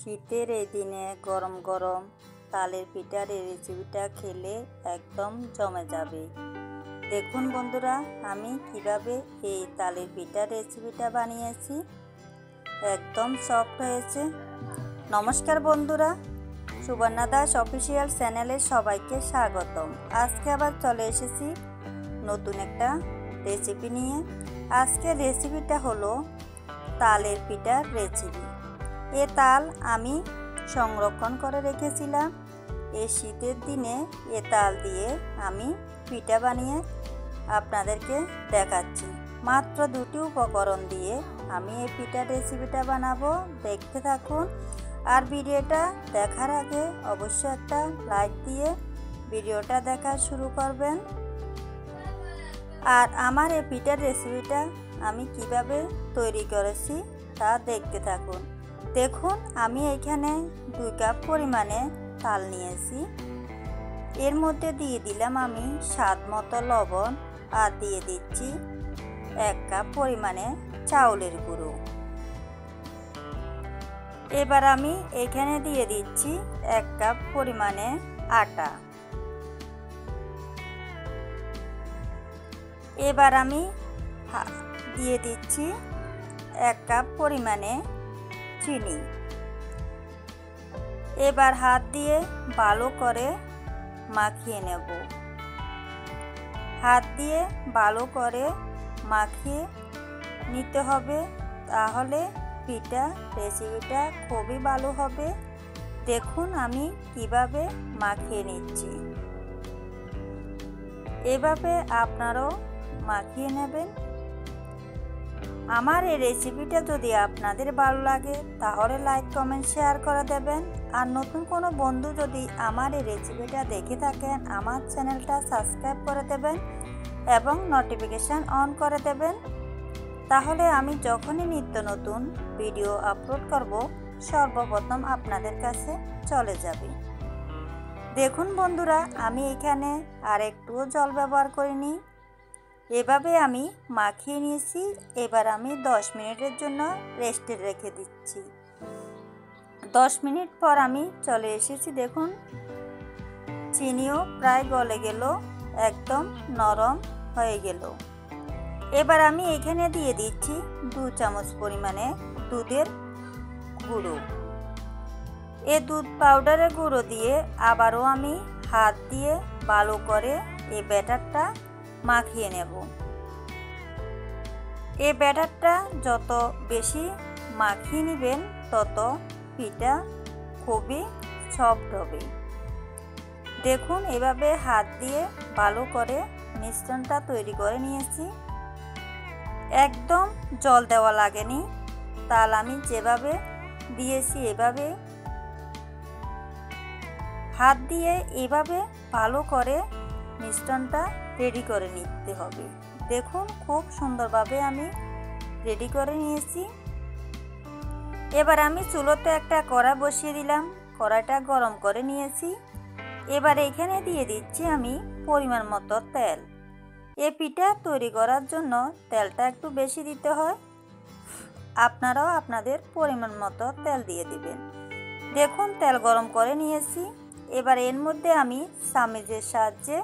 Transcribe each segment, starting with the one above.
শীতের এই দিনে গরম গরম তালের পিঠার এই রেসিপিটা খেলে একদম জমে যাবে। দেখুন বন্ধুরা, আমি কিভাবে এই তালের পিঠার রেসিপিটা বানিয়েছি। একদম সফট হয়েছে। নমস্কার বন্ধুরা, সুবর্ণা দাস অফিসিয়াল চ্যানেলে সবাইকে স্বাগতম। আজকে আবার চলে এসেছি নতুন একটা রেসিপি নিয়ে। আজকের রেসিপিটা হলো তালের পিঠার রেসিপি। এ তাল আমি সংরক্ষণ করে রেখেছিলাম। এই শীতের দিনে এ তাল দিয়ে আমি পিঠা বানিয়ে আপনাদেরকে দেখাচ্ছি। মাত্র দুটি উপকরণ দিয়ে আমি এই পিঠার রেসিপিটা বানাবো। দেখতে থাকুন। আর ভিডিওটা দেখার আগে অবশ্যই একটা লাইক দিয়ে ভিডিওটা দেখা শুরু করবেন। আর আমার এই পিঠার রেসিপিটা আমি কিভাবে তৈরি করেছি তা দেখতে থাকুন। দেখুন, আমি এখানে 2 কাপ পরিমাণে তাল নিয়েছি। এর মধ্যে দিয়ে দিলাম আমি স্বাদ মতো লবণ, আর দিয়ে দিচ্ছি 1 কাপ পরিমাণে চাউলের গুঁড়ো। এবার আমি এখানে দিয়ে দিচ্ছি 1 কাপ পরিমাণে আটা। এবার আমি দিয়ে দিচ্ছি 1 কাপ পরিমাণে চিনি। এবার হাত দিয়ে ভালো করে মাখিয়ে নেব। হাত দিয়ে ভালো করে মাখিয়ে নিতে হবে, তাহলে পিঠা রেসিপিটা খুবই ভালো হবে। দেখুন আমি কিভাবে মাখিয়ে নিচ্ছি। এভাবে আপনারাও মাখিয়ে নেবেন। আমার এই রেসিপিটা যদি আপনাদের ভালো লাগে তাহলে লাইক কমেন্ট শেয়ার করে দেবেন। আর নতুন কোনো বন্ধু যদি আমার এই রেসিপিটা দেখে থাকেন, আমার চ্যানেলটা সাবস্ক্রাইব করে দেবেন এবং নোটিফিকেশান অন করে দেবেন। তাহলে আমি যখনই নিত্য নতুন ভিডিও আপলোড করব সর্বপ্রথম আপনাদের কাছে চলে যাবে। দেখুন বন্ধুরা, আমি এখানে আর একটুও জল ব্যবহার করিনি। এভাবে আমি মাখিয়ে নিয়েছি। এবার আমি 10 মিনিটের জন্য রেস্টে রেখে দিচ্ছি। 10 মিনিট পর আমি চলে এসেছি। দেখুন, চিনিও প্রায় গলে গেল, একদম নরম হয়ে গেল। এবার আমি এখানে দিয়ে দিচ্ছি 2 চামচ পরিমাণে দুধের গুঁড়ো। এই দুধ পাউডারের গুঁড়ো দিয়ে আবারও আমি হাত দিয়ে ভালো করে এই ব্যাটারটা মাখিয়ে নেব। এই ব্যাটারটা যত বেশি মাখিয়ে নেবেন তত পিঠা খুবই সফট হবে। দেখুন, এভাবে হাত দিয়ে ভালো করে মিশ্রণটা তৈরি করে নিয়েছি। একদম জল দেওয়া লাগেনি। তাল আমি যেভাবে দিয়েছি এভাবে হাত দিয়ে এভাবে ভালো করে মিশ্রণটা রেডি করে নিতে হবে। দেখুন, খুব সুন্দরভাবে আমি রেডি করে নিয়েছি। এবার আমি চুলোতে একটা কড়া বসিয়ে দিলাম। কড়াটা গরম করে নিয়েছি। এবার এখানে দিয়ে দিচ্ছি আমি পরিমাণ মতো তেল। এই পিঠা তৈরি করার জন্য তেলটা একটু বেশি দিতে হয়। আপনারাও আপনাদের পরিমাণ মতো তেল দিয়ে দিবেন। দেখুন, তেল গরম করে নিয়েছি। এবার এর মধ্যে আমি চামচের সাহায্যে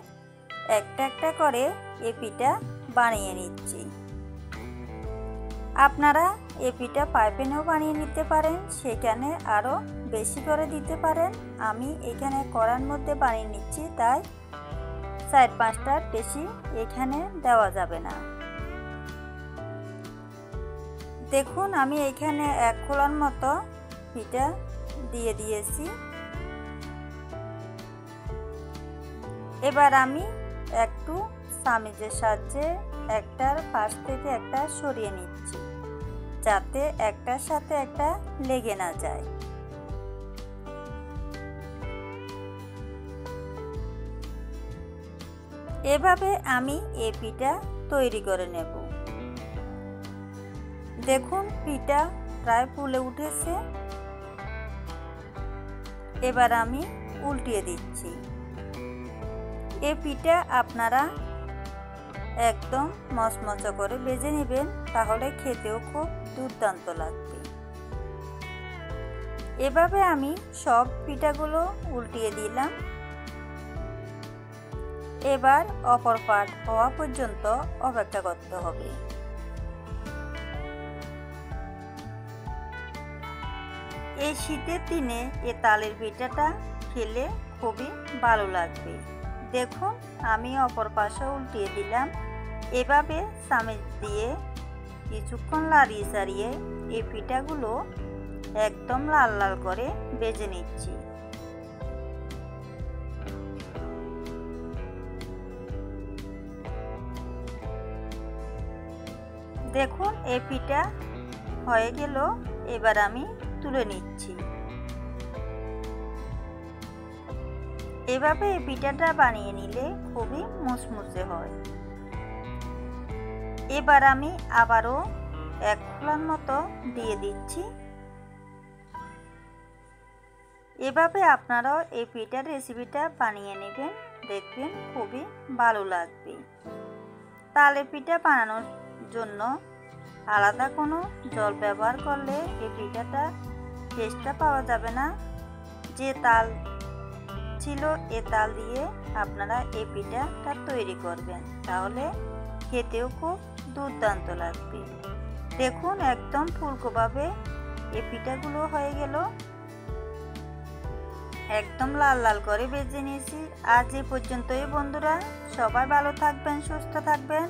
একটা একটা করে এই পিঠা বানিয়ে নিচ্ছি। আপনারা এই পিঠা পাইপেনেও বানিয়ে নিতে পারেন, সেখানে আরও বেশি করে দিতে পারেন। আমি এখানে কড়ার মধ্যে বানিয়ে নিচ্ছি, তাই 4-5টার বেশি এখানে দেওয়া যাবে না। দেখুন, আমি এখানে 1 খোলার মতো পিঠা দিয়ে দিয়েছি। এবার আমি একটু চামচের সাহায্যে একটার পাশ থেকে একটা সরিয়ে নিচ্ছি, যাতে একটার সাথে একটা লেগে না যায়। এভাবে আমি এই পিঠা তৈরি করে নেব। দেখুন, পিঠা প্রায় ফুলে উঠেছে। এবার আমি উল্টিয়ে দিচ্ছি। এই পিঠা আপনারা একদম মচমচে করে ভেজে নেবেন, তাহলে খেতেও খুব দুর্দান্ত লাগবে। এভাবে আমি সব পিঠাগুলো উল্টিয়ে দিলাম। এবার অপর পাট হওয়া পর্যন্ত অপেক্ষা করতে হবে। এই শীতের দিনে এই তালের পিঠাটা খেলে খুবই ভালো লাগবে। দেখুন আমি অপর পাশে উল্টিয়ে দিলাম। এভাবে চামচ দিয়ে কিছুক্ষণ লাড়িয়ে চাড়িয়ে এই পিঠাগুলো একদম লাল লাল করে ভেজে নিচ্ছি। দেখুন এই পিঠা হয়ে গেল। এবার আমি তুলে নিচ্ছি। এভাবে এই পিঠাটা বানিয়ে নিলে খুবই মুচমুচে হয়। এবার আমি আবারও এক খোলার মতো দিয়ে দিচ্ছি। এভাবে আপনারাও এই পিঠার রেসিপিটা বানিয়ে নেবেন, দেখবেন খুবই ভালো লাগবে। তালের পিঠা বানানোর জন্য আলাদা কোনো জল ব্যবহার করলে এই পিঠাটা টেস্টটা পাওয়া যাবে না। যে তাল ছিল এ তাল দিয়ে আপনারা এই পিঠাটা তৈরি করবেন, তাহলে খেতেও খুব দুর্দান্ত লাগবে। দেখুন একদম ফুলকোভাবে এই পিঠাগুলো হয়ে গেল। একদম লাল লাল করে ভেজে নিয়েছি। আজ এ পর্যন্তই বন্ধুরা, সবাই ভালো থাকবেন, সুস্থ থাকবেন।